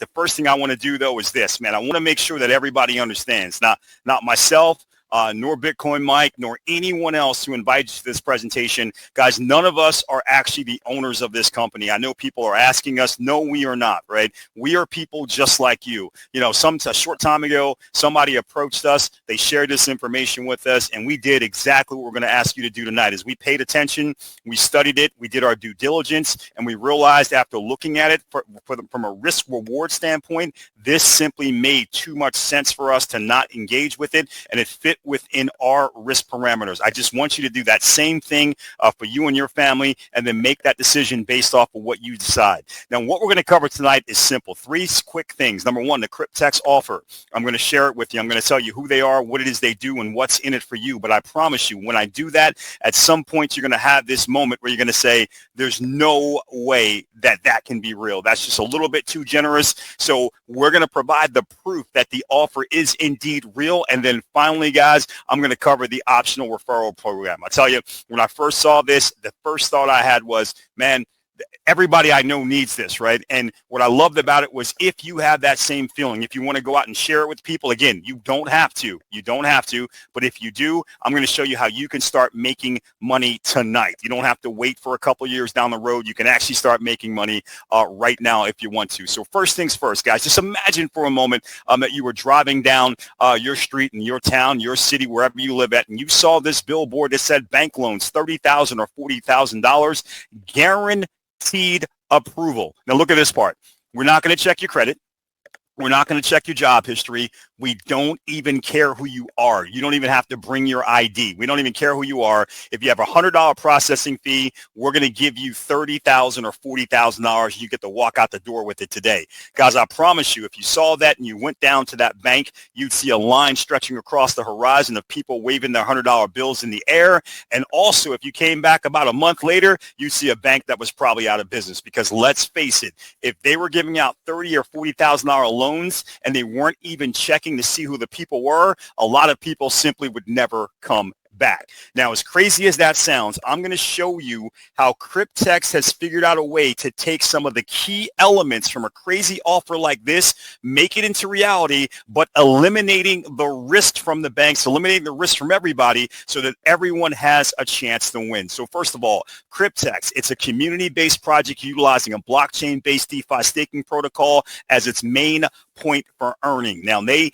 The first thing I want to do, though, is this, man. I want to make sure that everybody understands, not myself, nor Bitcoin Mike, nor anyone else who invited you to this presentation. Guys, none of us are actually the owners of this company. I know people are asking us. No, we are not, right? We are people just like you. You know, a short time ago, somebody approached us. They shared this information with us, and we did exactly what we're going to ask you to do tonight. Is we paid attention, we studied it, we did our due diligence, and we realized after looking at it from a risk-reward standpoint, this simply made too much sense for us to not engage with it, and it fit within our risk parameters. I just want you to do that same thing for you and your family, and then make that decision based off of what you decide. Now, what we're going to cover tonight is simple. 3 quick things. Number 1, the Cryptex offer. I'm going to share it with you. I'm going to tell you who they are, what it is they do, and what's in it for you. But I promise you, when I do that, at some point, you're going to have this moment where you're going to say, there's no way that can be real. That's just a little bit too generous. So we're going to provide the proof that the offer is indeed real. And then finally, guys, I'm going to cover the optional referral program. I tell you, when I first saw this, the first thought I had was, man, everybody I know needs this, right? And what I loved about it was if you have that same feeling, if you want to go out and share it with people, again, you don't have to, but if you do, I'm going to show you how you can start making money tonight. You don't have to wait for a couple years down the road. You can actually start making money right now if you want to. So first things first, guys, just imagine for a moment that you were driving down your street in your town, your city, wherever you live at, and you saw this billboard that said bank loans, $30,000 or $40,000, guaranteed approval. Now look at this part. We're not going to check your credit. We're not going to check your job history. We don't even care who you are. You don't even have to bring your ID. We don't even care who you are. If you have a $100 processing fee, we're going to give you $30,000 or $40,000. You get to walk out the door with it today. Guys, I promise you, if you saw that and you went down to that bank, you'd see a line stretching across the horizon of people waving their $100 bills in the air. And also, if you came back about a month later, you'd see a bank that was probably out of business. Because let's face it, if they were giving out $30,000 or $40,000 loans, and they weren't even checking to see who the people were, a lot of people simply would never come back. Now, as crazy as that sounds, I'm going to show you how Cryptex has figured out a way to take some of the key elements from a crazy offer like this, make it into reality, but eliminating the risk from the banks, eliminating the risk from everybody so that everyone has a chance to win. So first of all, Cryptex, it's a community-based project utilizing a blockchain-based DeFi staking protocol as its main point for earning. Now, they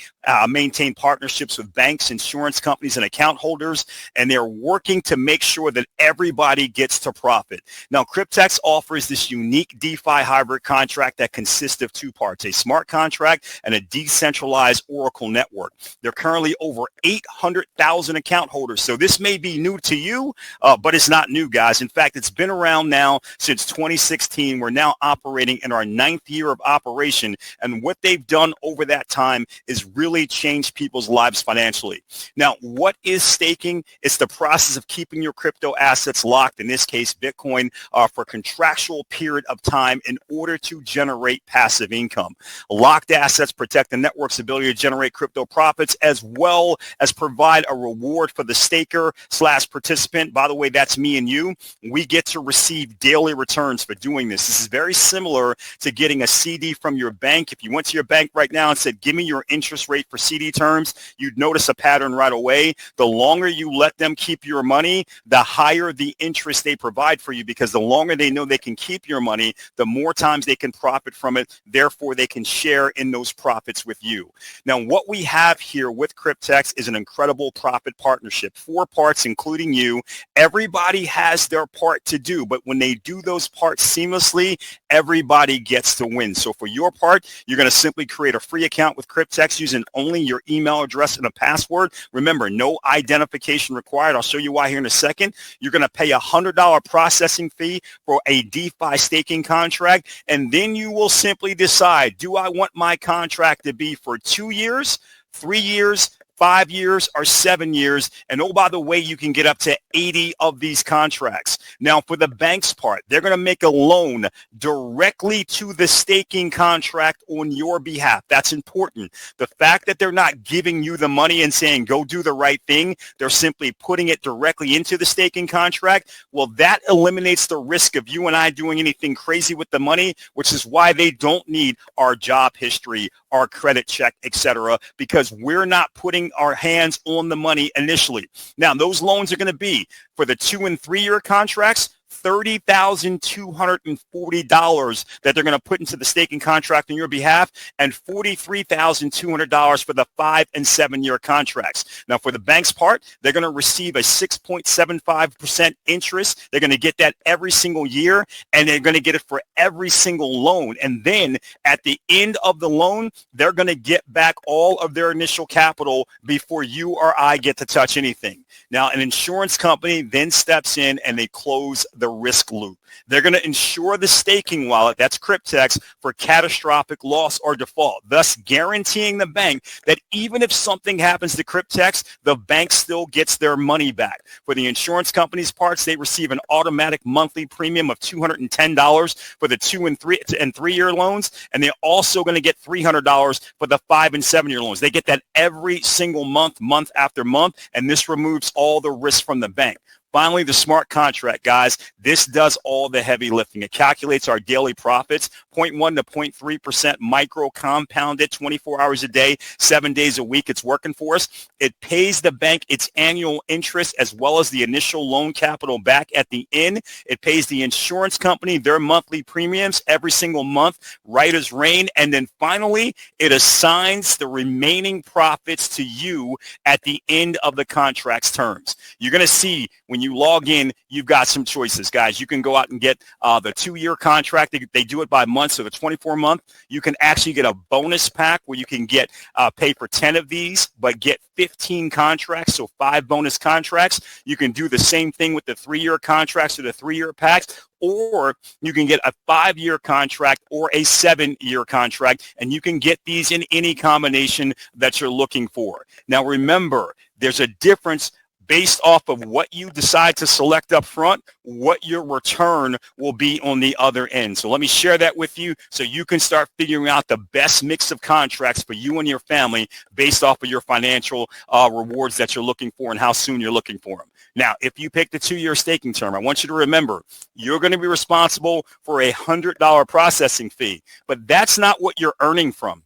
maintain partnerships with banks, insurance companies, and account holders, and they're working to make sure that everybody gets to profit. Now, Cryptex offers this unique DeFi hybrid contract that consists of 2 parts, a smart contract and a decentralized Oracle network. There are currently over 800,000 account holders, so this may be new to you, but it's not new, guys. In fact, it's been around now since 2016. We're now operating in our 9th year of operation, and what they've done over that time is really change people's lives financially. Now, what is staking? It's the process of keeping your crypto assets locked, in this case, Bitcoin, for a contractual period of time in order to generate passive income. Locked assets protect the network's ability to generate crypto profits as well as provide a reward for the staker/participant. By the way, that's me and you. We get to receive daily returns for doing this. This is very similar to getting a CD from your bank. If you went to your bank right now and said, give me your interest rate for CD terms, you'd notice a pattern right away. The longer you let them keep your money, the higher the interest they provide for you, because the longer they know they can keep your money, the more times they can profit from it. Therefore, they can share in those profits with you. Now, what we have here with Cryptex is an incredible profit partnership. 4 parts, including you. Everybody has their part to do, but when they do those parts seamlessly, everybody gets to win. So for your part, you're going to simply create a free account with Cryptex using only your email address and a password. Remember, no identification required. I'll show you why here in a second. You're going to pay a $100 processing fee for a DeFi staking contract, and then you will simply decide, do I want my contract to be for 2 years, 3 years, 5 years or 7 years. And oh, by the way, you can get up to 80 of these contracts. Now, for the bank's part, they're going to make a loan directly to the staking contract on your behalf. That's important. The fact that they're not giving you the money and saying, go do the right thing, they're simply putting it directly into the staking contract. Well, that eliminates the risk of you and I doing anything crazy with the money, which is why they don't need our job history, our credit check, etc., because we're not putting our hands on the money initially. Now, those loans are going to be for the 2 and 3 year contracts, $30,240 that they're going to put into the staking contract on your behalf, and $43,200 for the 5 and 7 year contracts. Now, for the bank's part, they're going to receive a 6.75% interest. They're going to get that every single year, and they're going to get it for every single loan. And then at the end of the loan, they're going to get back all of their initial capital before you or I get to touch anything. Now, an insurance company then steps in and they close the risk loop. They're going to insure the staking wallet, that's Cryptex, for catastrophic loss or default, thus guaranteeing the bank that even if something happens to Cryptex, the bank still gets their money back. For the insurance company's parts, they receive an automatic monthly premium of $210 for the 2 and 3 year loans, and they're also going to get $300 for the 5 and 7 year loans. They get that every single month, month after month, and this removes all the risk from the bank. Finally, the smart contract, guys. This does all the heavy lifting. It calculates our daily profits, 0.1 to 0.3% micro compounded 24 hours a day, 7 days a week. It's working for us. It pays the bank its annual interest as well as the initial loan capital back at the end. It pays the insurance company their monthly premiums every single month, right as rain. And then finally, it assigns the remaining profits to you at the end of the contract's terms. You're going to see when you log in, you've got some choices, guys. You can go out and get the 2-year contract. They do it by month, so the 24-month. You can actually get a bonus pack where you can get pay for 10 of these, but get 15 contracts, so 5 bonus contracts. You can do the same thing with the 3-year contracts or the 3-year packs, or you can get a 5-year contract or a 7-year contract, and you can get these in any combination that you're looking for. Now, remember, there's a difference based off of what you decide to select up front, what your return will be on the other end. So let me share that with you so you can start figuring out the best mix of contracts for you and your family based off of your financial rewards that you're looking for and how soon you're looking for them. Now, if you pick the 2-year staking term, I want you to remember you're going to be responsible for a $100 processing fee, but that's not what you're earning from.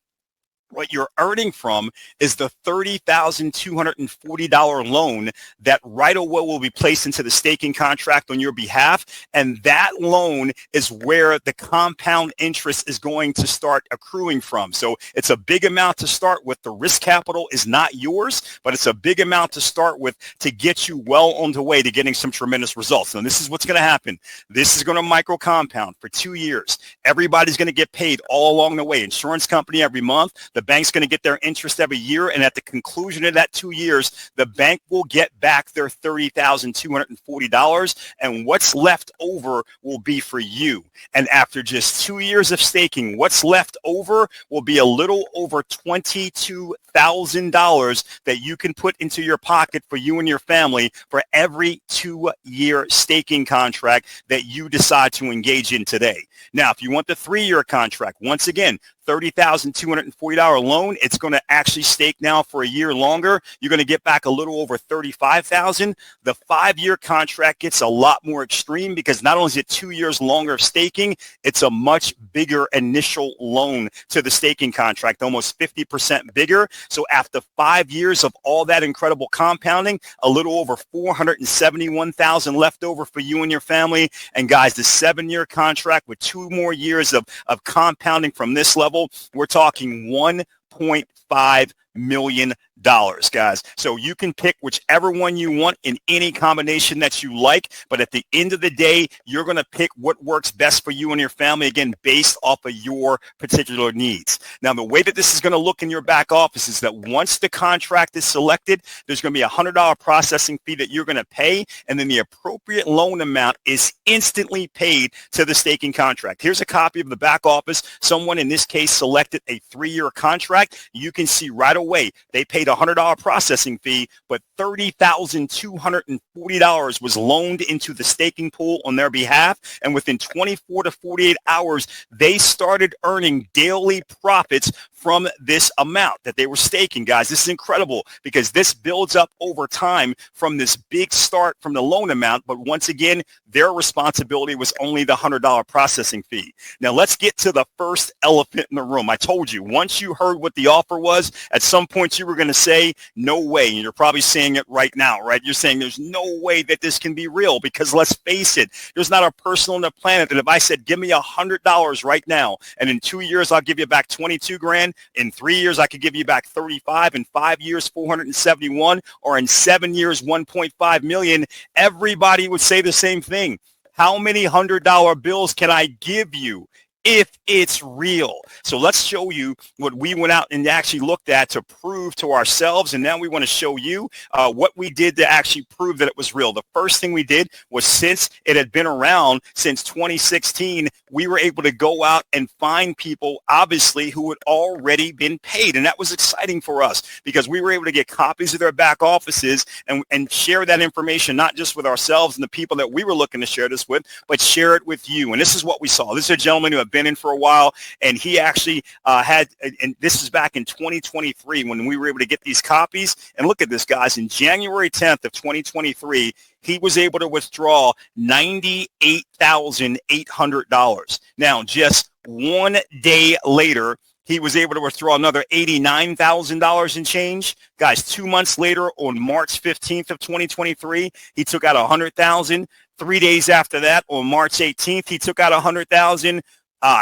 What you're earning from is the $30,240 loan that right away will be placed into the staking contract on your behalf. And that loan is where the compound interest is going to start accruing from. So it's a big amount to start with. The risk capital is not yours, but it's a big amount to start with to get you well on the way to getting some tremendous results. And this is what's going to happen. This is going to micro compound for 2 years. Everybody's going to get paid all along the way. Insurance company every month. The bank's going to get their interest every year, and at the conclusion of that 2 years, the bank will get back their $30,240, and what's left over will be for you. And after just 2 years of staking, what's left over will be a little over $22,000 that you can put into your pocket for you and your family for every 2-year staking contract that you decide to engage in today. Now, if you want the 3-year contract, once again, $30,240 loan, it's going to actually stake now for a year longer. You're going to get back a little over $35,000. The 5-year contract gets a lot more extreme because not only is it 2 years longer of staking, it's a much bigger initial loan to the staking contract, almost 50% bigger. So after 5 years of all that incredible compounding, a little over $471,000 left over for you and your family. And guys, the 7-year contract with 2 more years of compounding from this level, we're talking $1.5 million, guys. So you can pick whichever one you want in any combination that you like, but at the end of the day, you're going to pick what works best for you and your family, again, based off of your particular needs. Now, the way that this is going to look in your back office is that once the contract is selected, there's going to be a $100 processing fee that you're going to pay, and then the appropriate loan amount is instantly paid to the staking contract. Here's a copy of the back office. Someone in this case selected a 3-year contract. You can see right away way, they paid a $100 processing fee, but $30,240 was loaned into the staking pool on their behalf. And within 24 to 48 hours, they started earning daily profits from this amount that they were staking, guys. This is incredible because this builds up over time from this big start from the loan amount. But once again, their responsibility was only the $100 processing fee. Now, let's get to the first elephant in the room. I told you, once you heard what the offer was, at some point you were going to say, no way. And you're probably saying it right now, right? You're saying there's no way that this can be real because let's face it, there's not a person on the planet that if I said, give me $100 right now, and in 2 years, I'll give you back 22 grand. In 3 years, I could give you back 35. In 5 years, 471, or in 7 years, 1.5 million. Everybody would say the same thing. How many $100 bills can I give you if it's real? So let's show you what we went out and actually looked at to prove to ourselves. And now we want to show you what we did to actually prove that it was real. The first thing we did was, since it had been around since 2016, we were able to go out and find people, obviously, who had already been paid. And that was exciting for us because we were able to get copies of their back offices and share that information, not just with ourselves and the people that we were looking to share this with, but share it with you. And this is what we saw. This is a gentleman who had been in for a while, and he actually had, and this is back in 2023 when we were able to get these copies. And look at this, guys. In January 10th of 2023, he was able to withdraw $98,800. Now, just 1 day later, he was able to withdraw another $89,000 in change. Guys, 2 months later, on March 15th of 2023, he took out $100,000. 3 days after that, on March 18th, he took out $100,000.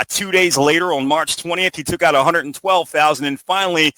2 days later, on March 20th, he took out $112,000, and finally,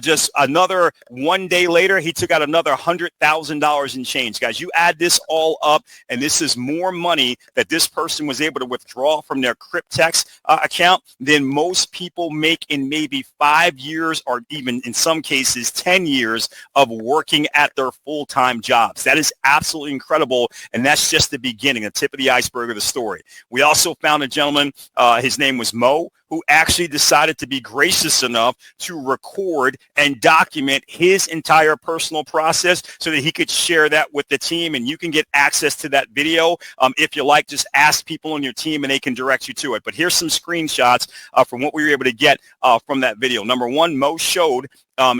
just another 1 day later, he took out another $100,000 in change. Guys, you add this all up, and this is more money that this person was able to withdraw from their Cryptex account than most people make in maybe 5 years, or even in some cases 10 years of working at their full-time jobs. That is absolutely incredible, and that's just the beginning, the tip of the iceberg of the story. We also found a gentleman. His name was Mo, who actually decided to be gracious enough to record and document his entire personal process so that he could share that with the team. And you can get access to that video. If you like, just ask people on your team and they can direct you to it. But here's some screenshots from what we were able to get from that video. Number one, Mo showed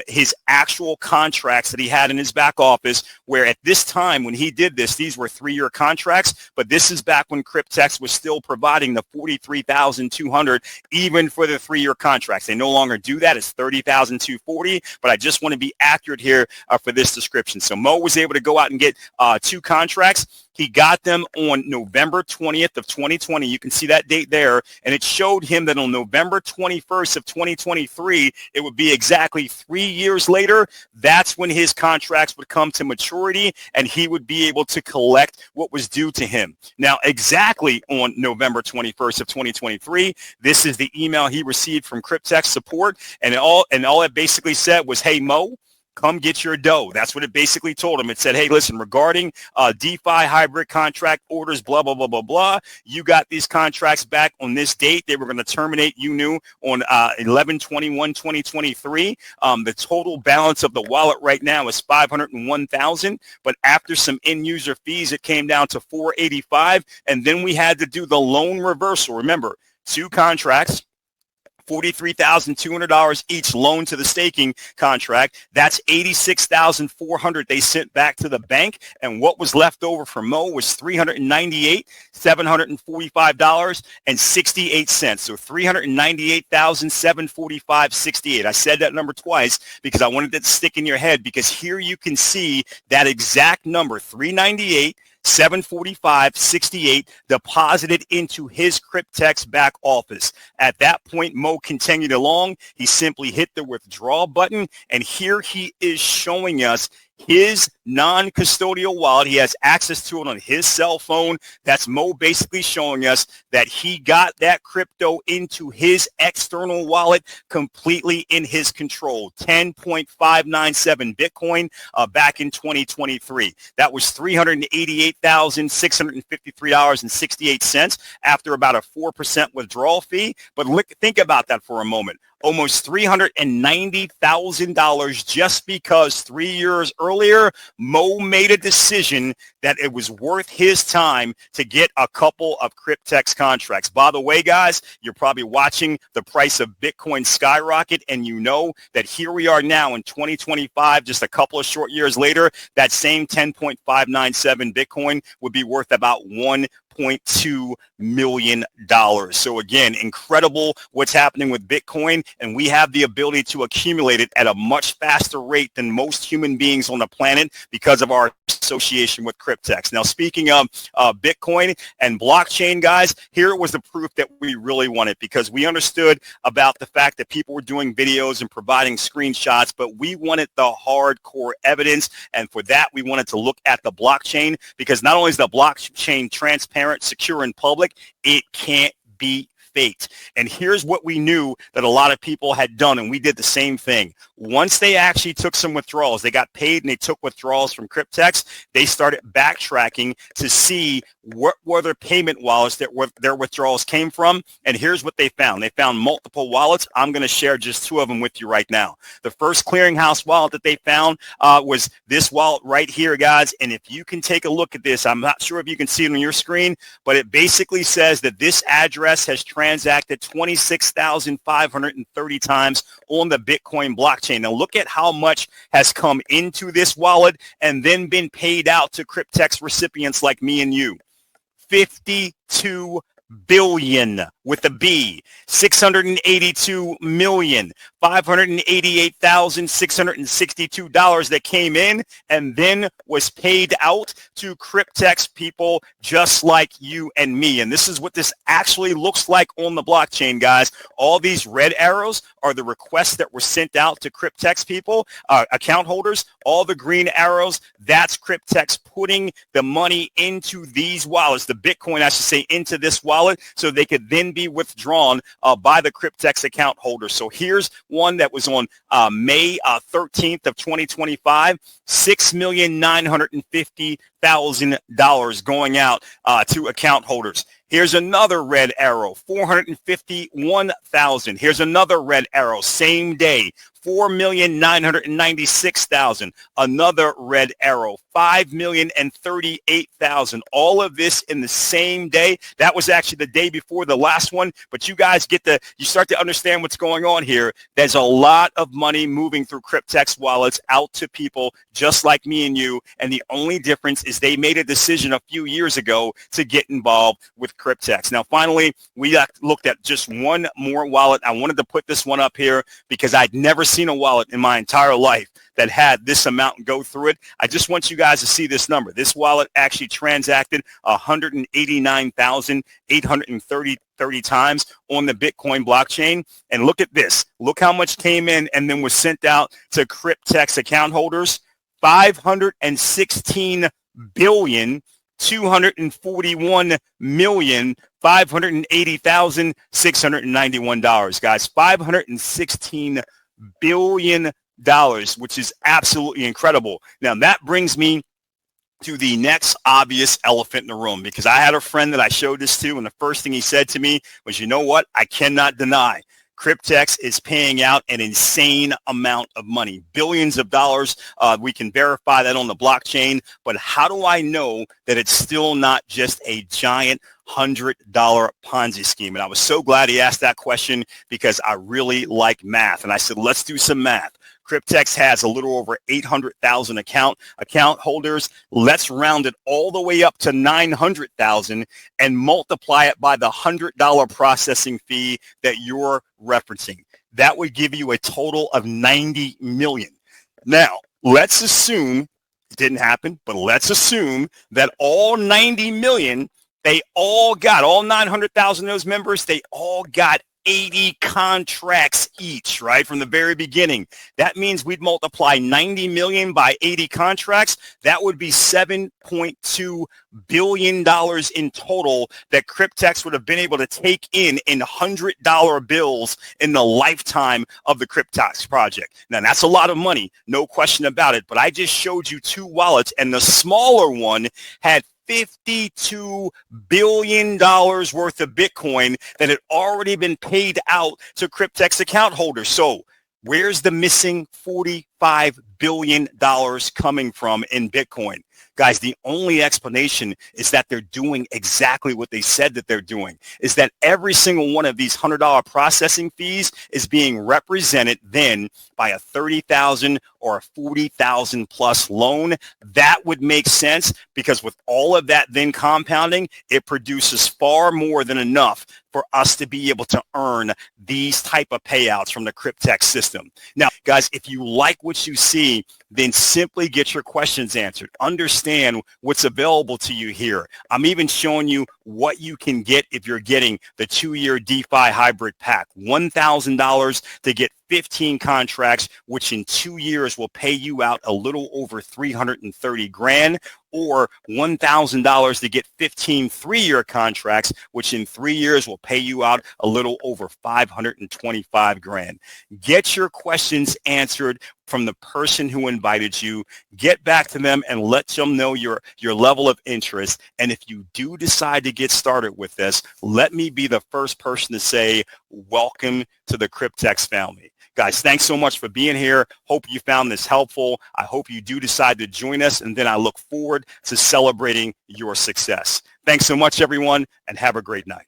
his actual contracts that he had in his back office, where at this time when he did this, these were 3-year contracts, but this is back when Cryptex was still providing the $43,200 even for the 3-year contracts. They no longer do that. It's $30,240, but I just want to be accurate here for this description. So Mo was able to go out and get 2 contracts. He got them on November 20th of 2020. You can see that date there. And it showed him that on November 21st of 2023, it would be exactly 3 years later. That's when his contracts would come to maturity and he would be able to collect what was due to him. Now, exactly on November 21st of 2023, this is the email he received from Cryptex support. And all it basically said was, hey, Mo, come get your dough. That's what it basically told him. It said, hey, listen, regarding DeFi hybrid contract orders, blah, blah, blah, blah, blah. You got these contracts back on this date. They were going to terminate, you knew, on 11/21/2023. The total balance of the wallet right now is $501,000. But after some end user fees, it came down to $485. And then we had to do the loan reversal. Remember, 2 contracts, $43,200 each loan to the staking contract. That's $86,400 they sent back to the bank. And what was left over for Mo was $398,745.68. So $398,745.68. I said that number twice because I wanted it to stick in your head, because here you can see that exact number, $398,745.68, deposited into his Cryptex back office. At that point, Mo continued along. He simply hit the withdraw button, and here he is showing us his non-custodial wallet. He has access to it on his cell phone. That's Mo basically showing us that he got that crypto into his external wallet completely in his control. 10.597 Bitcoin back in 2023. That was $388,653.68 after about a 4% withdrawal fee. But think about that for a moment. almost $390,000 just because 3 years earlier, Mo made a decision that it was worth his time to get a couple of Cryptex contracts. By the way, guys, you're probably watching the price of Bitcoin skyrocket, and you know that here we are now in 2025, just a couple of short years later, that same 10.597 Bitcoin would be worth about $1.2 million. So again, incredible what's happening with Bitcoin, and we have the ability to accumulate it at a much faster rate than most human beings on the planet because of our association with Cryptex. Now, speaking of Bitcoin and blockchain, guys, here was the proof that we really wanted, because we understood about the fact that people were doing videos and providing screenshots, but we wanted the hardcore evidence, and for that, we wanted to look at the blockchain, because not only is the blockchain transparent, secure, and public, it can't be faked. And here's what we knew that a lot of people had done, and we did the same thing. Once they actually took some withdrawals, they got paid and they took withdrawals from Cryptex, they started backtracking to see what were their payment wallets that their withdrawals came from. And here's what they found. They found multiple wallets. I'm going to share just two of them with you right now. The first clearinghouse wallet that they found was this wallet right here, guys. And if you can take a look at this, I'm not sure if you can see it on your screen, but it basically says that this address has transacted 26,530 times on the Bitcoin blockchain. Now look at how much has come into this wallet and then been paid out to Cryptex recipients like me and you. 52 billion with a B, 682,588,662 that came in and then was paid out to Cryptex people just like you and me. And this is what this actually looks like on the blockchain, guys. All these red arrows are the requests that were sent out to Cryptex people, account holders. All the green arrows, that's Cryptex putting the money into these wallets, the Bitcoin, I should say, into this wallet, so they could then be withdrawn by the Cryptex account holder. So here's one that was on May 13th of 2025, $6,950,000 going out to account holders. Here's another red arrow, 451,000. Here's another red arrow, same day, 4,996,000. Another red arrow, 5,038,000. All of this in the same day. That was actually the day before the last one, but you guys you start to understand what's going on here. There's a lot of money moving through Cryptex wallets out to people just like me and you, and the only difference is they made a decision a few years ago to get involved with Cryptex. Now, finally, we looked at just one more wallet. I wanted to put this one up here because I'd never seen a wallet in my entire life that had this amount go through it. I just want you guys to see this number. This wallet actually transacted 189,830 times on the Bitcoin blockchain. And look at this. Look how much came in and then was sent out to Cryptex account holders. 516,241,580,691, guys. $516 billion, which is absolutely incredible. Now that brings me to the next obvious elephant in the room, because I had a friend that I showed this to, and the first thing he said to me was, you know what? I cannot deny Cryptex is paying out an insane amount of money, billions of dollars. We can verify that on the blockchain, but how do I know that it's still not just a giant $100 Ponzi scheme? And I was so glad he asked that question, because I really like math. And I said, let's do some math. Cryptex has a little over 800,000 account holders. Let's round it all the way up to 900,000 and multiply it by the $100 processing fee that you're referencing. That would give you a total of 90 million. Now, let's assume it didn't happen, but let's assume that all 90 million, all 900,000 of those members, they all got 80 contracts each, right, from the very beginning. That means we'd multiply 90 million by 80 contracts. That would be $7.2 billion in total that Cryptex would have been able to take in $100 bills in the lifetime of the Cryptex project. Now, that's a lot of money, no question about it, but I just showed you two wallets, and the smaller one had $52 billion worth of Bitcoin that had already been paid out to Cryptex account holders. So where's the missing $45 billion coming from in Bitcoin? Guys, the only explanation is that they're doing exactly what they said that they're doing, is that every single one of these $100 processing fees is being represented then by a $30,000 or a $40,000 plus loan. That would make sense because with all of that then compounding, it produces far more than enough for us to be able to earn these type of payouts from the Cryptex system. Now, guys, if you like what you see, then simply get your questions answered. Understand what's available to you here. I'm even showing you what you can get if you're getting the 2-year DeFi hybrid pack. $1,000 to get 15 contracts, which in 2 years will pay you out a little over 330 grand, or $1,000 to get 15 3-year contracts, which in 3 years will pay you out a little over 525 grand. Get your questions answered from the person who invited you. Get back to them and let them know your level of interest. And if you do decide to get started with this, let me be the first person to say, welcome to the Cryptex family. Guys, thanks so much for being here. Hope you found this helpful. I hope you do decide to join us, and then I look forward to celebrating your success. Thanks so much, everyone, and have a great night.